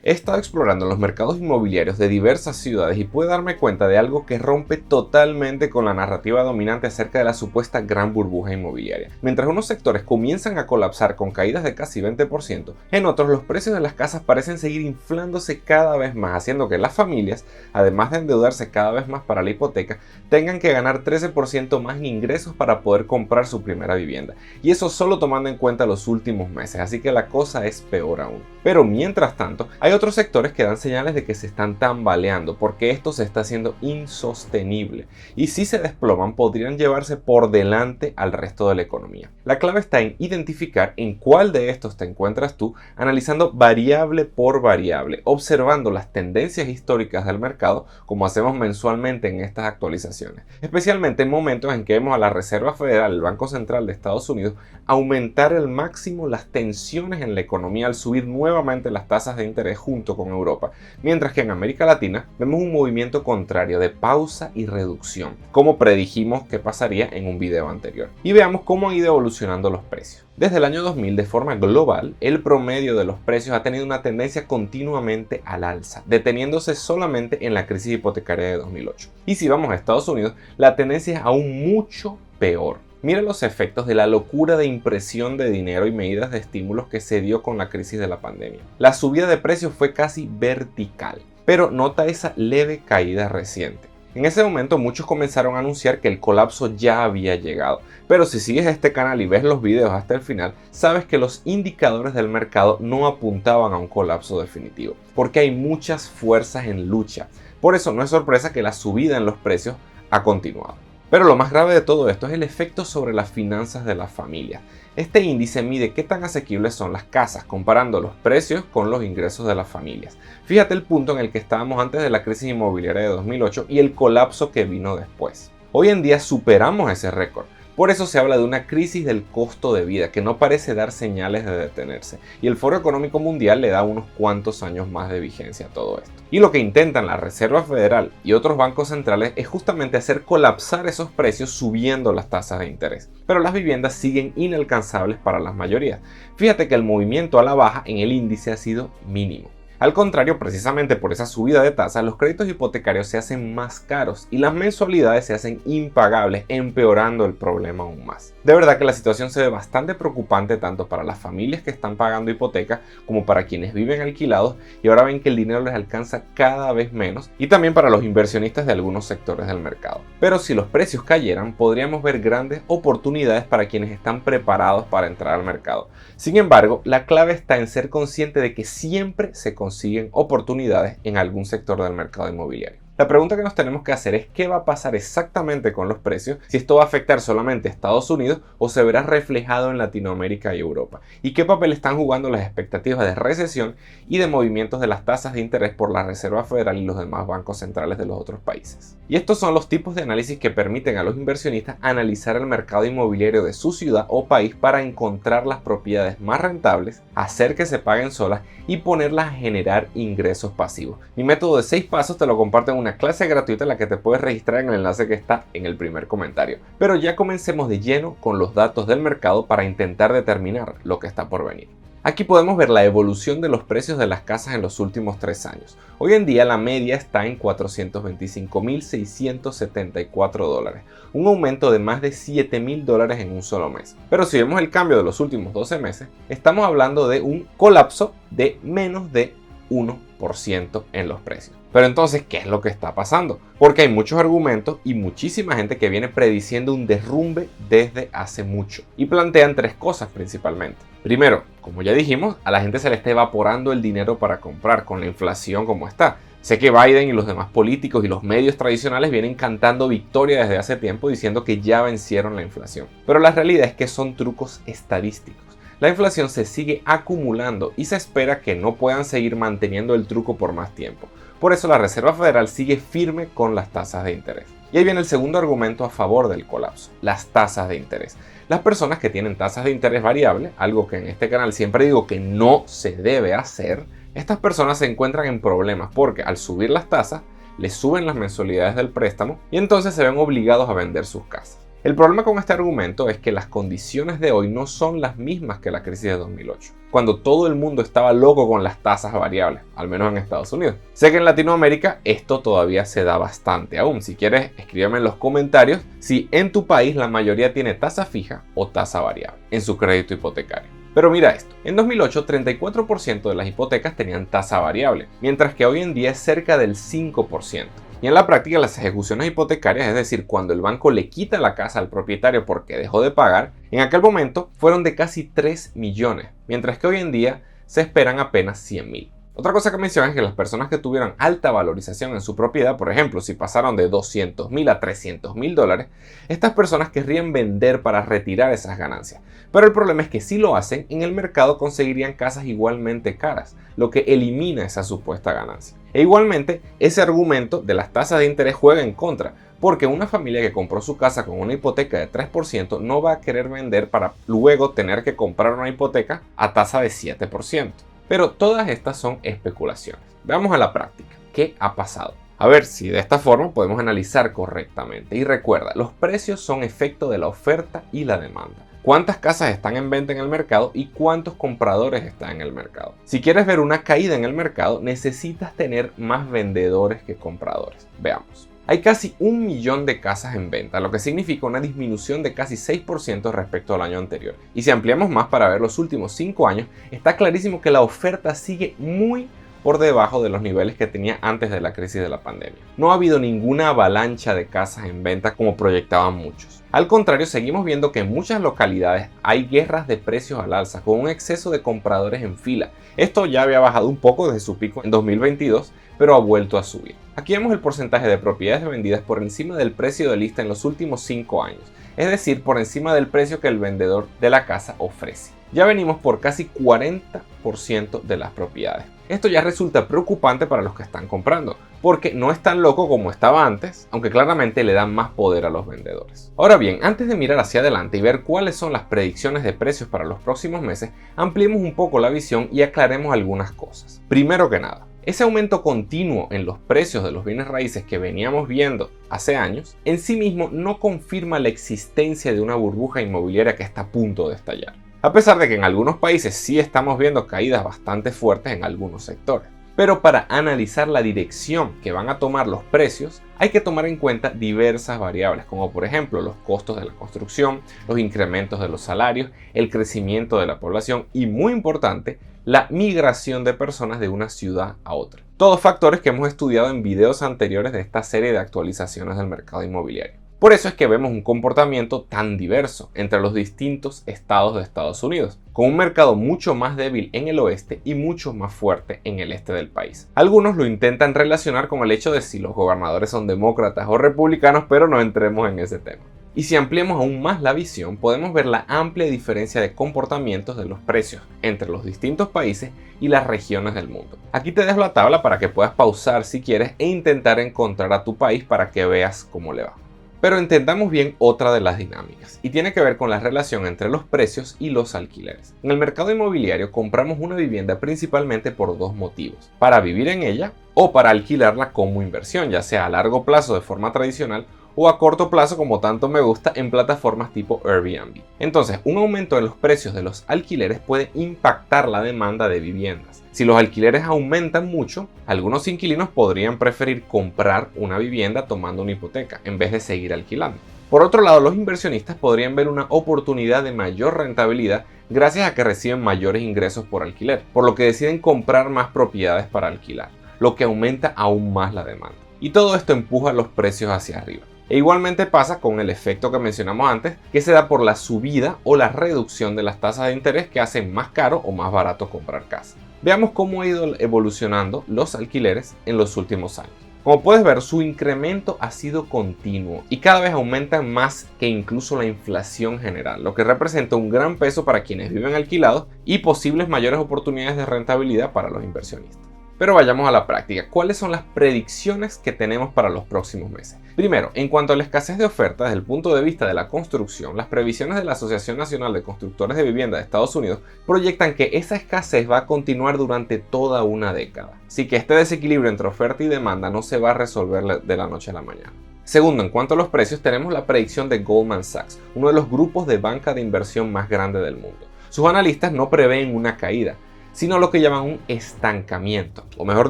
He estado explorando los mercados inmobiliarios de diversas ciudades y pude darme cuenta de algo que rompe totalmente con la narrativa dominante acerca de la supuesta gran burbuja inmobiliaria. Mientras unos sectores comienzan a colapsar con caídas de casi 20%, en otros los precios de las casas parecen seguir inflándose cada vez más, haciendo que las familias, además de endeudarse cada vez más para la hipoteca, tengan que ganar 13% más en ingresos para poder comprar su primera vivienda. Y eso solo tomando en cuenta los últimos meses, así que la cosa es peor aún. Pero mientras tanto, hay otros sectores que dan señales de que se están tambaleando porque esto se está haciendo insostenible y si se desploman podrían llevarse por delante al resto de la economía. La clave está en identificar en cuál de estos te encuentras tú, analizando variable por variable, observando las tendencias históricas del mercado como hacemos mensualmente en estas actualizaciones, especialmente en momentos en que vemos a la Reserva Federal, el Banco Central de Estados Unidos, aumentar al máximo las tensiones en la economía al subir nuevamente las tasas de interés junto con Europa, mientras que en América Latina vemos un movimiento contrario de pausa y reducción, como predijimos que pasaría en un video anterior. Y veamos cómo han ido evolucionando los precios. Desde el año 2000, de forma global, el promedio de los precios ha tenido una tendencia continuamente al alza, deteniéndose solamente en la crisis hipotecaria de 2008. Y si vamos a Estados Unidos, la tendencia es aún mucho peor. Mira los efectos de la locura de impresión de dinero y medidas de estímulos que se dio con la crisis de la pandemia. La subida de precios fue casi vertical, pero nota esa leve caída reciente. En ese momento muchos comenzaron a anunciar que el colapso ya había llegado, pero si sigues este canal y ves los videos hasta el final, sabes que los indicadores del mercado no apuntaban a un colapso definitivo, porque hay muchas fuerzas en lucha. Por eso no es sorpresa que la subida en los precios ha continuado. Pero lo más grave de todo esto es el efecto sobre las finanzas de las familias. Este índice mide qué tan asequibles son las casas, comparando los precios con los ingresos de las familias. Fíjate el punto en el que estábamos antes de la crisis inmobiliaria de 2008 y el colapso que vino después. Hoy en día superamos ese récord. Por eso se habla de una crisis del costo de vida que no parece dar señales de detenerse, y el Foro Económico Mundial le da unos cuantos años más de vigencia a todo esto. Y lo que intentan la Reserva Federal y otros bancos centrales es justamente hacer colapsar esos precios subiendo las tasas de interés. Pero las viviendas siguen inalcanzables para las mayorías. Fíjate que el movimiento a la baja en el índice ha sido mínimo. Al contrario, precisamente por esa subida de tasas, los créditos hipotecarios se hacen más caros y las mensualidades se hacen impagables, empeorando el problema aún más. De verdad que la situación se ve bastante preocupante tanto para las familias que están pagando hipoteca como para quienes viven alquilados y ahora ven que el dinero les alcanza cada vez menos, y también para los inversionistas de algunos sectores del mercado. Pero si los precios cayeran, podríamos ver grandes oportunidades para quienes están preparados para entrar al mercado. Sin embargo, la clave está en ser consciente de que siempre se consiguen oportunidades en algún sector del mercado inmobiliario. La pregunta que nos tenemos que hacer es qué va a pasar exactamente con los precios, si esto va a afectar solamente a Estados Unidos o se verá reflejado en Latinoamérica y Europa, y qué papel están jugando las expectativas de recesión y de movimientos de las tasas de interés por la Reserva Federal y los demás bancos centrales de los otros países. Y estos son los tipos de análisis que permiten a los inversionistas analizar el mercado inmobiliario de su ciudad o país para encontrar las propiedades más rentables, hacer que se paguen solas y ponerlas a generar ingresos pasivos. Mi método de 6 pasos te lo comparto en una clase gratuita en la que te puedes registrar en el enlace que está en el primer comentario. Pero ya comencemos de lleno con los datos del mercado para intentar determinar lo que está por venir. Aquí podemos ver la evolución de los precios de las casas en los últimos 3 años. Hoy en día la media está en $425,674, un aumento de más de $7,000 en un solo mes. Pero si vemos el cambio de los últimos 12 meses, estamos hablando de un colapso de menos de 1% en los precios. Pero entonces, ¿qué es lo que está pasando? Porque hay muchos argumentos y muchísima gente que viene prediciendo un derrumbe desde hace mucho. Y plantean 3 cosas principalmente. Primero, como ya dijimos, a la gente se le está evaporando el dinero para comprar con la inflación como está. Sé que Biden y los demás políticos y los medios tradicionales vienen cantando victoria desde hace tiempo diciendo que ya vencieron la inflación. Pero la realidad es que son trucos estadísticos. La inflación se sigue acumulando y se espera que no puedan seguir manteniendo el truco por más tiempo. Por eso la Reserva Federal sigue firme con las tasas de interés. Y ahí viene el segundo argumento a favor del colapso, las tasas de interés. Las personas que tienen tasas de interés variables, algo que en este canal siempre digo que no se debe hacer, estas personas se encuentran en problemas porque al subir las tasas, les suben las mensualidades del préstamo y entonces se ven obligados a vender sus casas. El problema con este argumento es que las condiciones de hoy no son las mismas que la crisis de 2008, cuando todo el mundo estaba loco con las tasas variables, al menos en Estados Unidos. Sé que en Latinoamérica esto todavía se da bastante aún. Si quieres, escríbeme en los comentarios si en tu país la mayoría tiene tasa fija o tasa variable en su crédito hipotecario. Pero mira esto, en 2008 34% de las hipotecas tenían tasa variable, mientras que hoy en día es cerca del 5%. Y en la práctica las ejecuciones hipotecarias, es decir, cuando el banco le quita la casa al propietario porque dejó de pagar, en aquel momento fueron de casi 3 millones, mientras que hoy en día se esperan apenas 100.000. Otra cosa que mencionan es que las personas que tuvieron alta valorización en su propiedad, por ejemplo, si pasaron de $200,000 a $300,000, estas personas querrían vender para retirar esas ganancias. Pero el problema es que si lo hacen, en el mercado conseguirían casas igualmente caras, lo que elimina esa supuesta ganancia. E igualmente, ese argumento de las tasas de interés juega en contra, porque una familia que compró su casa con una hipoteca de 3% no va a querer vender para luego tener que comprar una hipoteca a tasa de 7%. Pero todas estas son especulaciones. Veamos a la práctica. ¿Qué ha pasado? A ver si de esta forma podemos analizar correctamente. Y recuerda, los precios son efecto de la oferta y la demanda. ¿Cuántas casas están en venta en el mercado y cuántos compradores están en el mercado? Si quieres ver una caída en el mercado, necesitas tener más vendedores que compradores. Veamos. Hay casi 1 millón de casas en venta, lo que significa una disminución de casi 6% respecto al año anterior. Y si ampliamos más para ver los últimos 5 años, está clarísimo que la oferta sigue muy por debajo de los niveles que tenía antes de la crisis de la pandemia. No ha habido ninguna avalancha de casas en venta como proyectaban muchos. Al contrario, seguimos viendo que en muchas localidades hay guerras de precios al alza, con un exceso de compradores en fila. Esto ya había bajado un poco desde su pico en 2022, pero ha vuelto a subir. Aquí vemos el porcentaje de propiedades vendidas por encima del precio de lista en los últimos 5 años, es decir, por encima del precio que el vendedor de la casa ofrece. Ya venimos por casi 40% de las propiedades. Esto ya resulta preocupante para los que están comprando, porque no es tan loco como estaba antes, aunque claramente le dan más poder a los vendedores. Ahora bien, antes de mirar hacia adelante y ver cuáles son las predicciones de precios para los próximos meses, ampliemos un poco la visión y aclaremos algunas cosas. Primero que nada, ese aumento continuo en los precios de los bienes raíces que veníamos viendo hace años, en sí mismo no confirma la existencia de una burbuja inmobiliaria que está a punto de estallar. A pesar de que en algunos países sí estamos viendo caídas bastante fuertes en algunos sectores. Pero para analizar la dirección que van a tomar los precios, hay que tomar en cuenta diversas variables, como por ejemplo los costos de la construcción, los incrementos de los salarios, el crecimiento de la población y, muy importante, la migración de personas de una ciudad a otra. Todos factores que hemos estudiado en videos anteriores de esta serie de actualizaciones del mercado inmobiliario. Por eso es que vemos un comportamiento tan diverso entre los distintos estados de Estados Unidos, con un mercado mucho más débil en el oeste y mucho más fuerte en el este del país. Algunos lo intentan relacionar con el hecho de si los gobernadores son demócratas o republicanos, pero no entremos en ese tema. Y si ampliamos aún más la visión, podemos ver la amplia diferencia de comportamientos de los precios entre los distintos países y las regiones del mundo. Aquí te dejo la tabla para que puedas pausar si quieres e intentar encontrar a tu país para que veas cómo le va. Pero entendamos bien otra de las dinámicas, y tiene que ver con la relación entre los precios y los alquileres. En el mercado inmobiliario compramos una vivienda principalmente por dos motivos: para vivir en ella o para alquilarla como inversión, ya sea a largo plazo de forma tradicional o a corto plazo, como tanto me gusta, en plataformas tipo Airbnb. Entonces, un aumento en los precios de los alquileres puede impactar la demanda de viviendas. Si los alquileres aumentan mucho, algunos inquilinos podrían preferir comprar una vivienda tomando una hipoteca en vez de seguir alquilando. Por otro lado, los inversionistas podrían ver una oportunidad de mayor rentabilidad gracias a que reciben mayores ingresos por alquiler, por lo que deciden comprar más propiedades para alquilar, lo que aumenta aún más la demanda. Y todo esto empuja los precios hacia arriba. E igualmente pasa con el efecto que mencionamos antes, que se da por la subida o la reducción de las tasas de interés que hacen más caro o más barato comprar casa. Veamos cómo ha ido evolucionando los alquileres en los últimos años. Como puedes ver, su incremento ha sido continuo y cada vez aumentan más que incluso la inflación general, lo que representa un gran peso para quienes viven alquilados y posibles mayores oportunidades de rentabilidad para los inversionistas. Pero vayamos a la práctica. ¿Cuáles son las predicciones que tenemos para los próximos meses? Primero, en cuanto a la escasez de oferta desde el punto de vista de la construcción, las previsiones de la Asociación Nacional de Constructores de Vivienda de Estados Unidos proyectan que esa escasez va a continuar durante toda una década. Así que este desequilibrio entre oferta y demanda no se va a resolver de la noche a la mañana. Segundo, en cuanto a los precios, tenemos la predicción de Goldman Sachs, uno de los grupos de banca de inversión más grande del mundo. Sus analistas no prevén una caída, sino lo que llaman un estancamiento, o mejor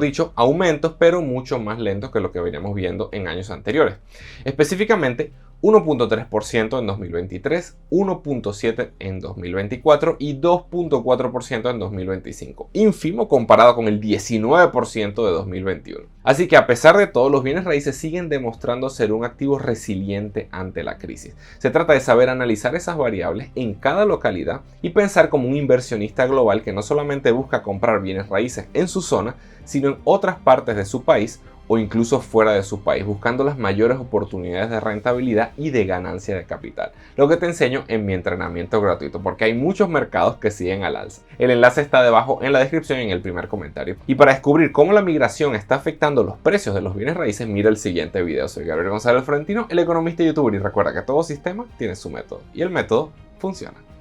dicho, aumentos, pero mucho más lentos que lo que veníamos viendo en años anteriores. Específicamente, 1.3% en 2023, 1.7% en 2024 y 2.4% en 2025, ínfimo comparado con el 19% de 2021. Así que a pesar de todo, los bienes raíces siguen demostrando ser un activo resiliente ante la crisis. Se trata de saber analizar esas variables en cada localidad y pensar como un inversionista global que no solamente busca comprar bienes raíces en su zona, sino en otras partes de su país o incluso fuera de su país, buscando las mayores oportunidades de rentabilidad y de ganancia de capital. Lo que te enseño en mi entrenamiento gratuito, porque hay muchos mercados que siguen al alza. El enlace está debajo en la descripción y en el primer comentario. Y para descubrir cómo la migración está afectando los precios de los bienes raíces, mira el siguiente video. Soy Gabriel González Florentino, el economista y youtuber, y recuerda que todo sistema tiene su método, y el método funciona.